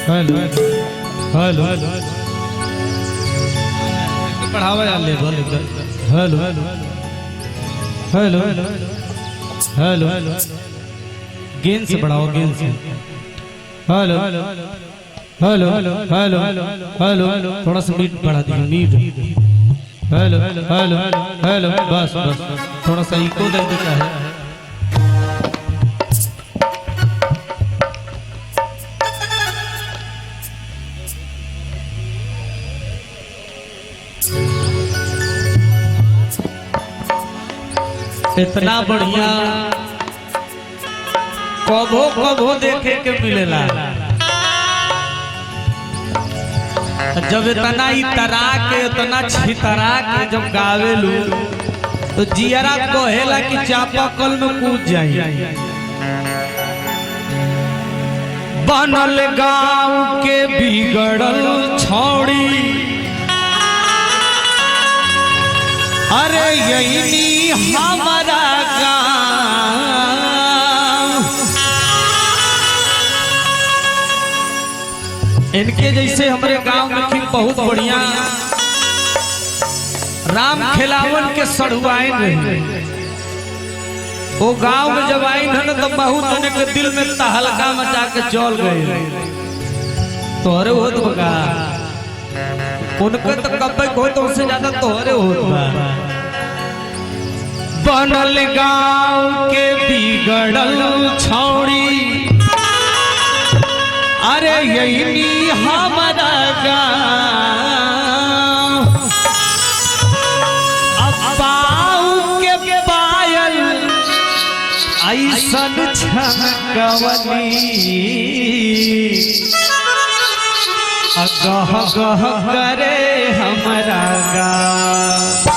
Hello hello बढ़ावा यार ले बोल हेलो हेलो हेलो गेन से बढ़ाओ गेन से hello hello hello hello hello थोड़ा सा मीट बढ़ा दीजिए मीट हेलो हेलो हेलो बस बस थोड़ा सा इको दे देता है। इतना बढ़िया कबो कबो देखे के मिलेला जब इतना इतरा के इतना छितरा के जब गावेलू तो जियरा कहेला कि चापाकल में कूद जाई। बनल गांव के बिगड़ल छौड़ी अरे यही हमारा गांव इनके जैसे हमारे गांव में थी बहुत बढ़िया राम खिलावन के सड़ुआइन रहे। वो गांव में जब आइन है तो बहुत जने के दिल में तहलका मचा के चल गए तोहरे होत बगा उनके तो कब्बे को तो उससे ज्यादा तोहरे होत बा। बनल गांव के बिगड़ल छौड़ी अरे यही हमारा गांव अब्बाऊ के पायल ऐसन छनकवली गह गह करे हमारा गांव।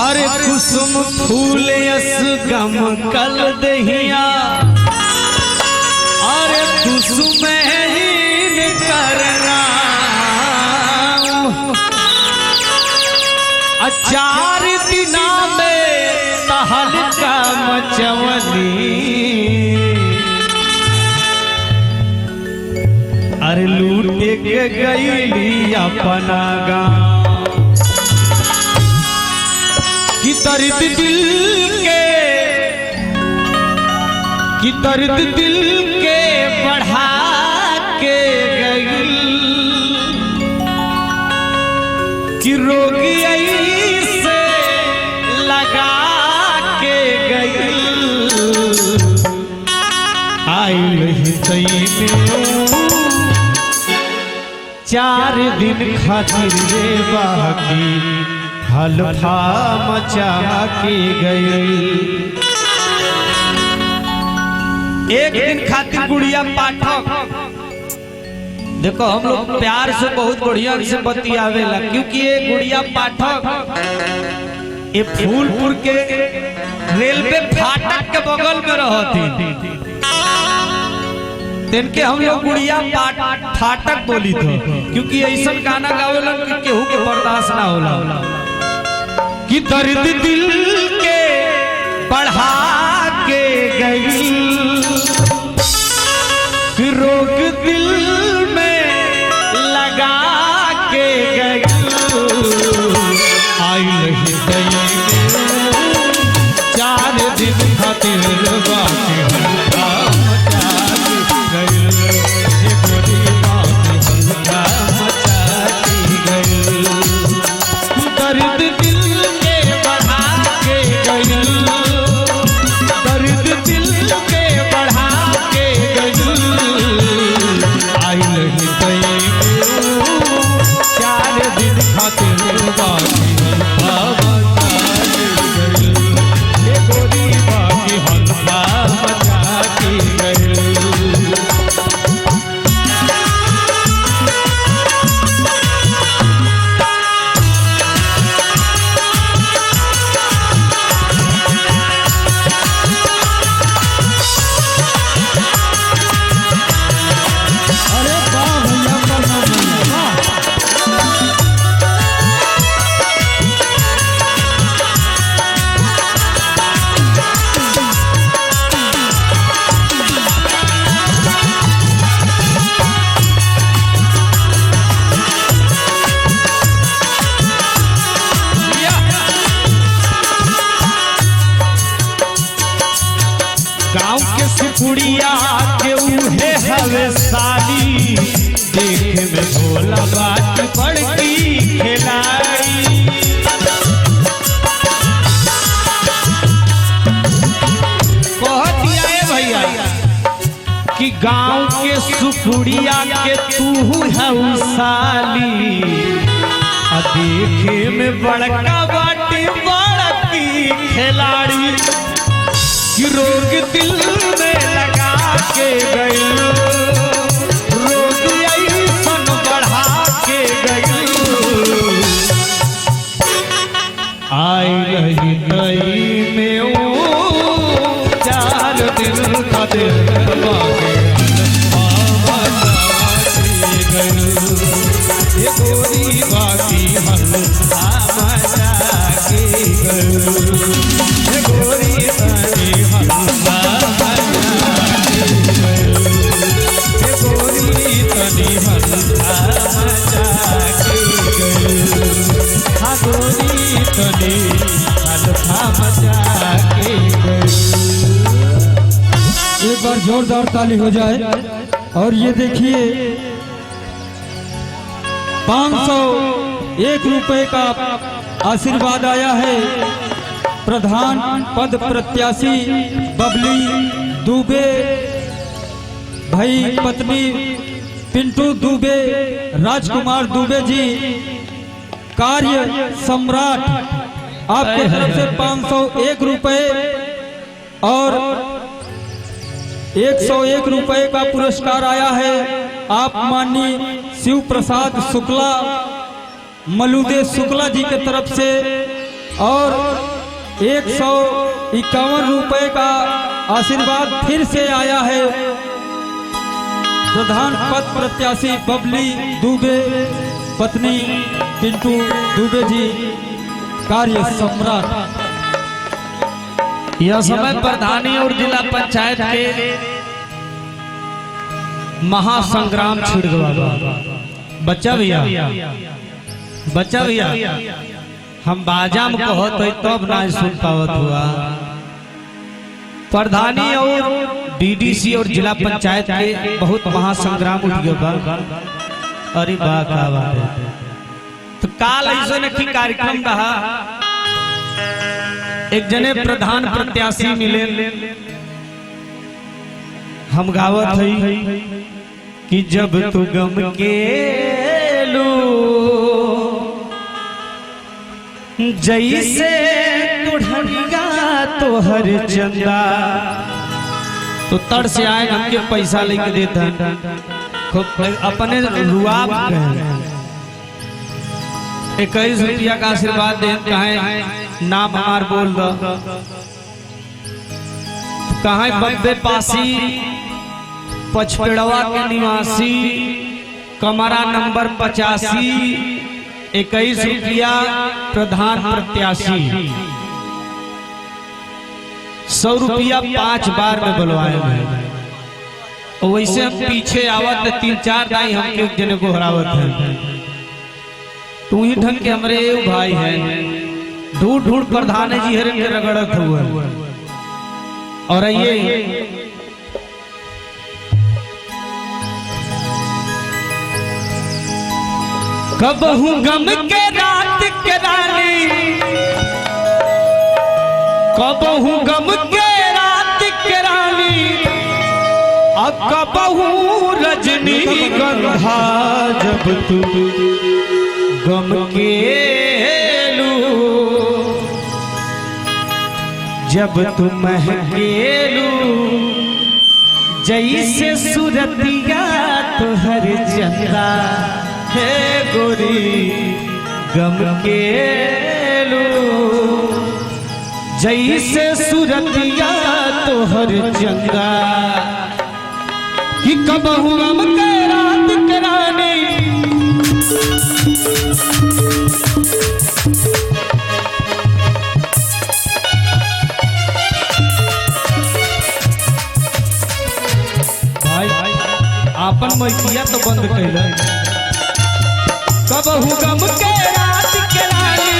अरे कुसुम फूल यस गम कल दहिया अरे कुसुम हीन करना चार दिना में तहलका मचवली अरे लूटे के गईली अपना गाँव कि दर्द दिल के बढ़ा के गई कि रोगी ऐसे लगा के गई आई नहीं में 4 दिन खातिर रे बाकी हल्फा मचा के गई। एक दिन खातिर गुड़िया पाठक देखो हम लोग प्यार से बहुत बढ़िया से बतियावेला क्योंकि ये गुड़िया पाठक ये फूलपुर के रेलवे फाटक के बगल में रहती इनके हम लोग गुड़िया फाटक बोली थी क्योंकि ऐसा गाना गावेला कि केहू के बर्दाश्त ना होला कि दर्द दिल के बढ़ा के गई रोग दिल में लगा के गई आई नहीं गई 4 दिन खातिर बाकी हल्का मचा के गई गोरी बात हल्का मचा के गई दर्द दिल के बढ़ा के गई दर्द दिल के बढ़ा के गई भोला बात बड़की खिलाड़ी। कहतिया भैया कि गांव के सुकुड़िया के तू है साली, देखे में बड़का बाटी बड़की खिलाड़ी। कि रोग दिल में लगा के गई, रोग ऐसन बढ़ा के गई। आई रही नई में वो 4 दिन का दिल गोरी बाकी हल्का मचा के गोरी तनी हल्का मचा के गोरी तनी हल्का मचा के हाँ गोरी तनी हल्का मचा के। एक बार जोरदार ताली हो जाए। और ये देखिए 501 रुपए का आशीर्वाद आया है प्रधान पद प्रत्याशी बबली दुबे भाई, पत्नी पिंटू दुबे, राजकुमार दुबे जी, कार्य सम्राट, आपके तरफ से 501 रुपए और 101 रुपए का पुरस्कार आया है। आप माननीय शिव प्रसाद शुक्ला मलुदे शुक्ला जी के तरफ से, और 151 रुपए का आशीर्वाद फिर से आया है प्रधान पद प्रत्याशी बबली दुबे, पत्नी पिंटू दुबे जी, कार्य सम्राट। यह समय प्रधानी और जिला पंचायत के महासंग्राम छिड़ गया। बच्चा भैया हम बाजा में कहत है तब ना सुन पावत हुआ। प्रधानी और डीडीसी और जिला पंचायत के बहुत महासंग्राम उठ गया। अरे वाह क्या बात है। तो काल ऐसा नहीं कार्यक्रम रहा, एक जने प्रधान प्रत्याशी मिले, हम गावत है कि जब तू गम के लो जैसे तुढ़गा तो हर चंदा, तो तड़ से आए हमके पैसा लेके देता खूब अपने रुआब 21 रुपया का आशीर्वाद दे, कहे नाम हमार बोल दो, कहे बब्बे पासी पचपेड़वा के निवासी, कमरा नंबर 85, 21 रुपया प्रधान प्रत्याशी, 100 रुपया 5 बार में बुलवाए हैं। वैसे हम पीछे आवत 3-4 दाई हमके जने को हरावत है। तू ही ढंग के हमरे भाई है, ढूंढ ढूंढ प्रधान जी हरे के रगड़त हुआ। और ये कबहू गम के रात के रानी, कबहू गम के रात के रानी, कबहू रजनी गंधा, जब तू गम के लू, जब तू महकेलू जैसे सूरतिया तो हर चंदा है गोरी गम के लो, जैसे सूरतिया तो हर चंदा कि कबहू गम के रात कराने, आपन मैकिया तो बंद कैल। कबहू गम के रात के रानी,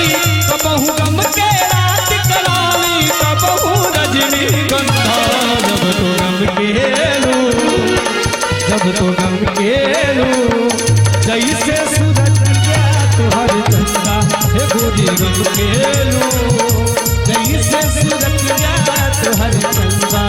कबहू गम के रात के रानी, कबहू रजनी गंधा, जब तो गम के लू, जब तो गम के लू जैसे रोज गम केलू जैसे सूरतिया तोहर चंदा।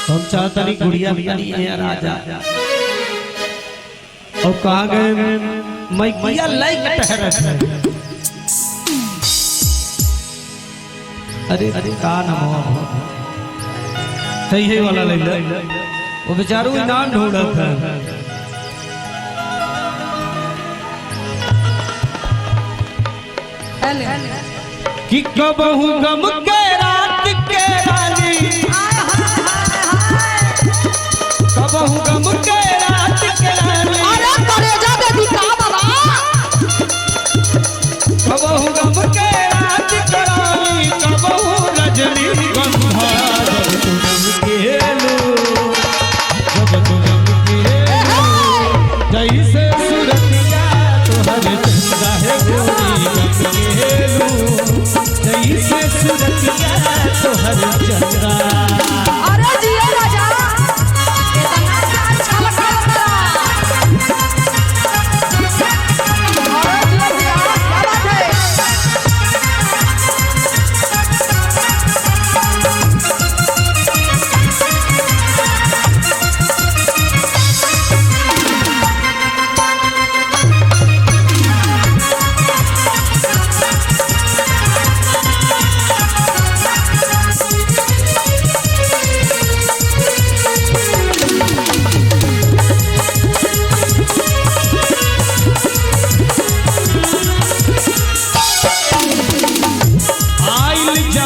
हम चाहता नहीं गुड़िया है राजा और कहा गए मैं किया लाइक ठहरा है। अरे अरे का नाम सही है वाला ले वो बेचारू नाम ढूंढा था। कि कबहू गम के रात के रानी कबहू गम के रात के रानी अरे कलेजा दे दी का बाबा कबहू गम के रात के रानी कबहू रजनी गंधा जब तू गम केलू जब तू गम केलू जैसे सूरतिया तोहर चंदा है गोरी गम केलू जैसे सूरतिया तोहर चंदा। अरे जिया राजा इतना अच्छा लगा अरे जिया जिया क्या बात है।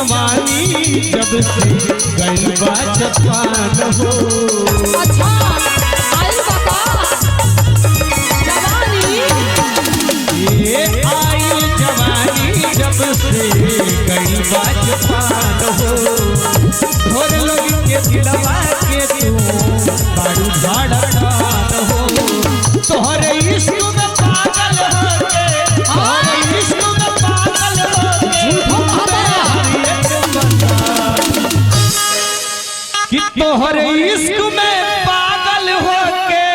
जब से गई बात पान हो अच्छा आई बाबा जवानी ये आई जवानी जब से गई बात पान हो थोर लोग के दिलवा के तू बारू धड़कन हो तोहरे इश्क में पागल हो के तोहरे इश्क में पागल हो के कि तोहरे इश्क में पागल हो के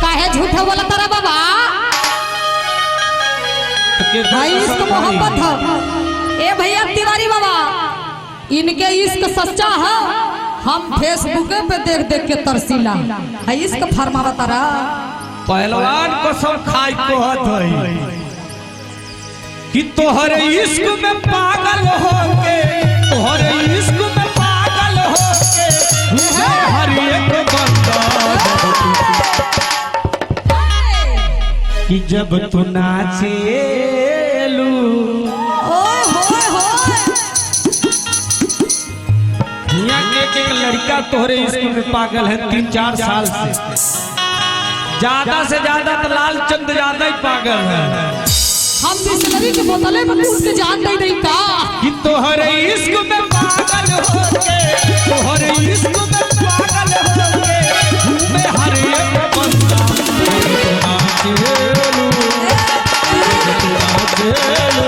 काहे झूठे बोला तारा बाबा भाई इश्क मोहब्बत है। ए भैया तिवारी बाबा इनके इश्क सच्चा है हम फेसबुक पे देख देख के तरसीला है इश्क फरमावा तारा पहलवान को सब खाई कहत है कि तोहरे इश्क में पागल हो के तोहरे इश्क में पागल हो के हर एक बंदा कि जब तू नाचेलू ओए होए होए यहाँ एक लड़का तोहरे इश्क में पागल है 3-4 साल से ज्यादा से ज्यादा तो लालचंद ज्यादा ही पागल है। हम बिस्लरी की बोतलें में कूद के जान दे नहीं का कि तोहरे इश्क में पागल हो के तोहरे इश्क में पागल हो के घूमे हर एक बंदा नाचेलू नाचेलू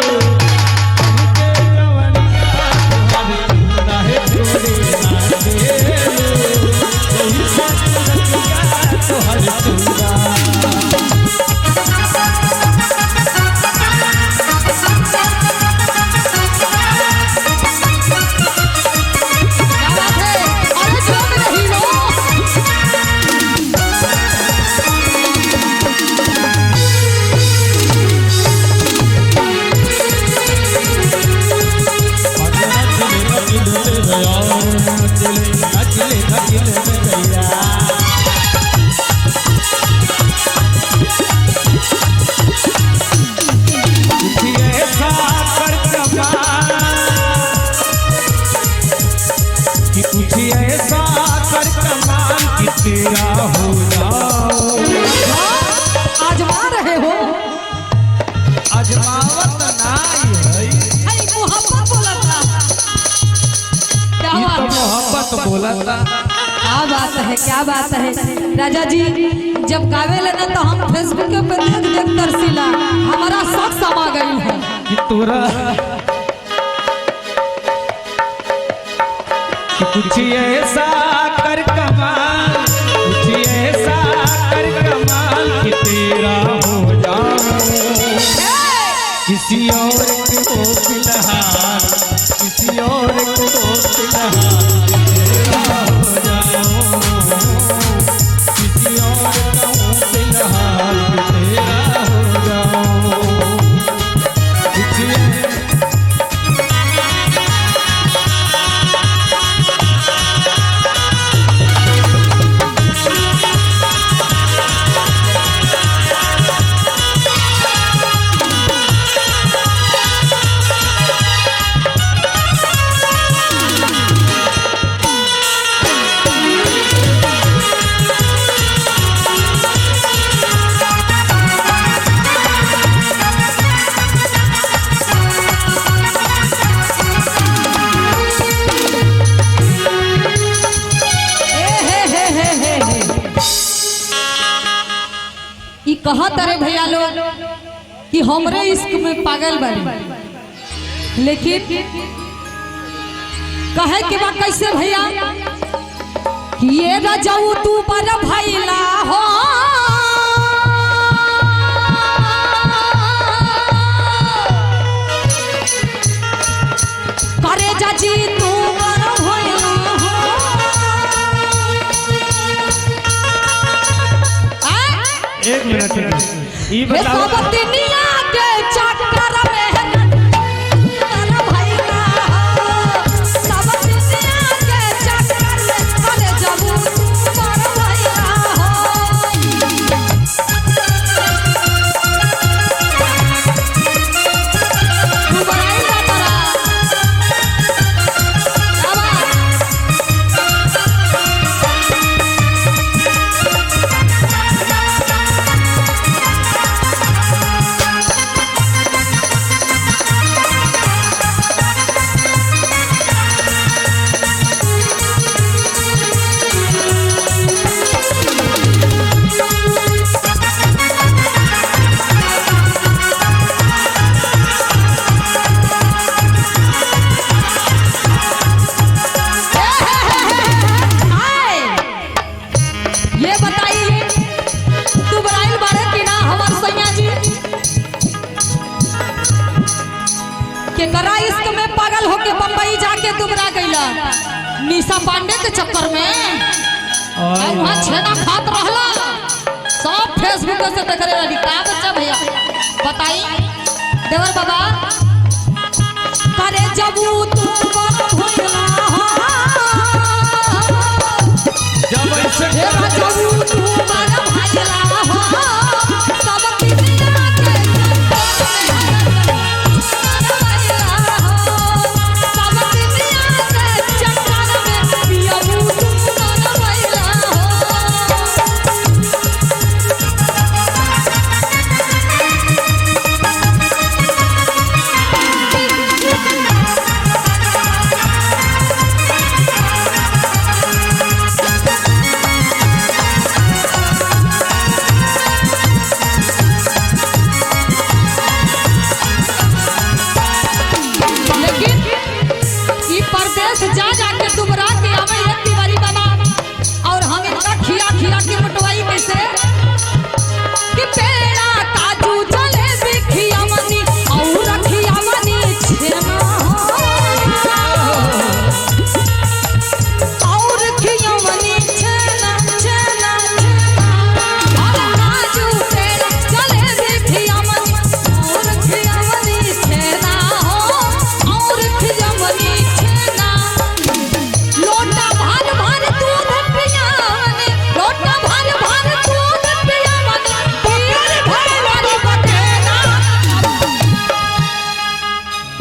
बोला था। क्या बात है, क्या बात है राजा जी। जब गावे लगा तो हम फेसबुक पे देख देख तरसीला, हमारा शौक समा गई है कि तोरा कुछ ऐसा कर कमाल, कुछ ऐसा कर कमाल कि तेरा हो जाऊं, किसी और को फिलहाल, किसी और को फिलहाल तेरा हो जाऊं, किसी और को फिलहाल तेरा हो जाऊं। कहत अरे भैया लोग कि हमरे इश्क में पागल बनी, लेकिन कहे के बा कैसे भैया कि ये रजाऊ तू बड़ा भैला हो, करे जाजी तू बड़ा भैला हो। एक मिनट ये बताओ दुनिया के चक्कर में भैया सब दुनिया के चक्कर में करे जबू मर भैया तू बनाई ना तरा केकरा इश्क में पागल होके बम्बई जाके दुबरा गईला निशा पांडे के चक्कर में, वहाँ छेना खात रहला सब फेसबुक से देख रहे रही। का बच्चा भैया बताई देवर बाबा करे जबू तू बड़ा भैला हो, जब ऐसे जबू तू बड़ा भैला हो सब दुनिया के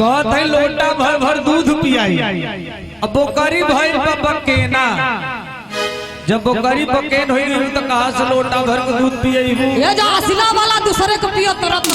कहत है लोटा भर भर दूध पियाई, अब बोकरी भइल बकेना, जब बोकरी बकेन होई तो कहां से लोटा भर के दूध पियाई। ये जो हसीना वाला दूसरे को पियो तुरंत